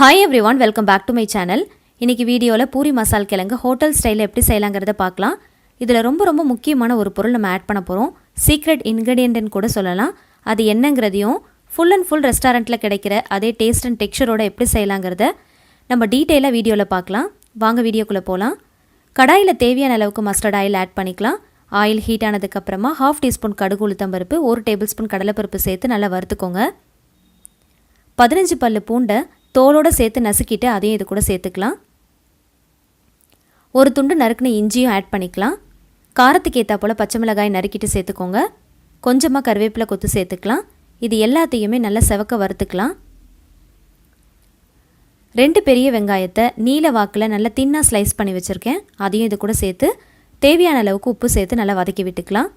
Hi everyone, welcome back to my channel. இன்னைக்கு வீடியோல பூரி மசால் கிழங்கு ஹோட்டல் ஸ்டைல்ல எப்படி செய்யலாம்ங்கறத பார்க்கலாம். இதுல ரொம்ப முக்கியமான ஒரு பொருள் நம்ம ஆட் பண்ண போறோம். சீக்ரெட் இன்கிரிடியன்ட்னு கூட சொல்லலாம். அது என்னங்கறதையும் ஃபுல் அண்ட் ஃபுல் ரெஸ்டாரன்ட்ல கிடைக்கிற அதே டேஸ்ட் அண்ட் டெக்ஸ்சரோட எப்படி செய்யலாம்ங்கறத நம்ம டீடைலா வீடியோல பார்க்கலாம். வாங்க வீடியோக்குள்ள போலாம். கடாயில தேவையான அளவுக்கு மஸ்டர்ட் ஆயில் ஆட் பண்ணிக்கலாம். ஆயில் ஹீட் ஆனதுக்கு அப்புறமா 1/2 டீஸ்பூன் கடுகு உளுத்தம் பருப்பு 1 டேபிள்ஸ்பூன் கடலைப்பருப்பு சேர்த்து நல்லா வறுத்துக்கோங்க. 15 பல்லு பூண்டை தோலோட சேர்த்து நசுக்கிட்டு அதையும் இது கூட சேர்த்துக்கலாம். ஒரு துண்டு நறுக்குன இஞ்சியும் ஆட் பண்ணிக்கலாம். காரத்துக்கு ஏற்றா போல் பச்சை மிளகாய் நறுக்கிட்டு சேர்த்துக்கோங்க. கொஞ்சமாக கருவேப்பிலை கொத்து சேர்த்துக்கலாம். இது எல்லாத்தையுமே நல்லா செவக்க வறுத்துக்கலாம். 2 பெரிய வெங்காயத்தை நீல வாக்கில் நல்லா தின்னாக ஸ்லைஸ் பண்ணி வச்சுருக்கேன். அதையும் இது கூட சேர்த்து தேவையான அளவுக்கு உப்பு சேர்த்து நல்லா வதக்கி விட்டுக்கலாம்.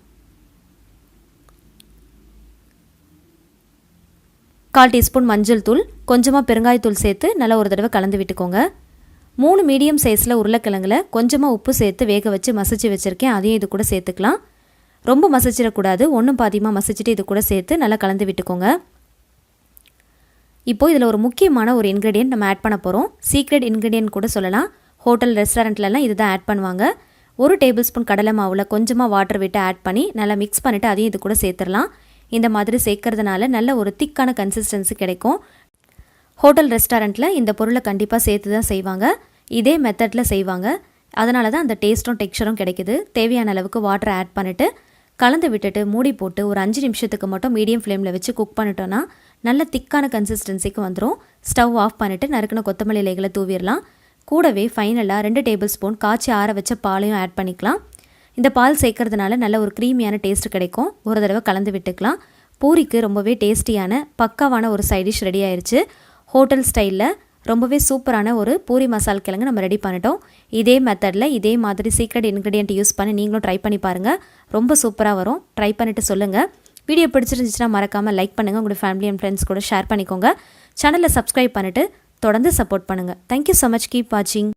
1/4 டீஸ்பூன் மஞ்சள் தூள், கொஞ்சமாக பெருங்காயத்தூள் சேர்த்து நல்லா ஒரு தடவை கலந்து விட்டுக்கோங்க. 3 மீடியம் சைஸில் உருளைக்கிழங்குல கொஞ்சமாக உப்பு சேர்த்து வேக வச்சு மசிச்சு வச்சுருக்கேன். அதையும் இது கூட சேர்த்துக்கலாம். ரொம்ப மசிச்சிடக்கூடாது, ஒன்றும் பாதியமாக மசிச்சுட்டு இது கூட சேர்த்து நல்லா கலந்து விட்டுக்கோங்க. இப்போது இதில் ஒரு முக்கியமான ஒரு இன்க்ரீடியன்ட் நம்ம ஆட் பண்ண போகிறோம். சீக்ரெட் இன்க்ரீடியன்ட் கூட சொல்லலாம். ஹோட்டல் ரெஸ்டாரண்ட்லலாம் இது தான் ஆட் பண்ணுவாங்க. 1 டேபிள் ஸ்பூன் கடலை மாவில் கொஞ்சமாக வாட்டர் விட்டு ஆட் பண்ணி நல்லா மிக்ஸ் பண்ணிவிட்டு அதையும் இது கூட சேர்த்துடலாம். இந்த மாதிரி சேர்க்கறதுனால நல்ல ஒரு திக்கான கன்சிஸ்டன்சி கிடைக்கும். ஹோட்டல் ரெஸ்டாரண்ட்டில் இந்த பொருளை கண்டிப்பாக சேர்த்து தான் செய்வாங்க. இதே மெத்தடில் செய்வாங்க. அதனால தான் அந்த டேஸ்ட்டும் டெக்ஸ்சரும் கிடைக்குது. தேவையான அளவுக்கு வாட்டர் ஆட் பண்ணிவிட்டு கலந்து விட்டுட்டு மூடி போட்டு ஒரு 5 நிமிஷத்துக்கு மட்டும் மீடியம் ஃப்ளேமில் வச்சு குக் பண்ணிட்டோன்னா நல்ல திக்கான கன்சிஸ்டன்சிக்கு வந்துடும். ஸ்டவ் ஆஃப் பண்ணிவிட்டு நறுக்கின கொத்தமல்லி இலைகளை தூவிடலாம். கூடவே ஃபைனலாக 2 டேபிள் ஸ்பூன் காய்ச்சி ஆற வச்ச பாலையும் ஆட் பண்ணிக்கலாம். இந்த பால் சேர்க்கறதுனால நல்ல ஒரு க்ரீமியான டேஸ்ட் கிடைக்கும். ஒரு தடவை கலந்து விட்டுக்கலாம். பூரிக்கு ரொம்பவே டேஸ்டியான பக்காவான ஒரு சைட் டிஷ் ரெடி ஆயிடுச்சு. ஹோட்டல் ஸ்டைலில் ரொம்பவே சூப்பரான ஒரு பூரி மசால் கிழங்கு நம்ம ரெடி பண்ணிட்டோம். இதே மெத்தடில் இதே மாதிரி சீக்ரெட் இன்க்ரீடியன்ட் யூஸ் பண்ணி நீங்களும் ட்ரை பண்ணி பாருங்கள். ரொம்ப சூப்பராக வரும். ட்ரை பண்ணிவிட்டு சொல்லுங்கள். வீடியோ பிடிச்சிருந்துச்சுன்னா மறக்காமல் லைக் பண்ணுங்கள். உங்களோட ஃபேமிலி அண்ட் ஃப்ரெண்ட்ஸ் கூட ஷேர் பண்ணிக்கோங்க. சேனலை சப்ஸ்கிரைப் பண்ணிவிட்டு தொடர்ந்து சப்போர்ட் பண்ணுங்கள். Thank you so much. கீப் வாட்சிங்.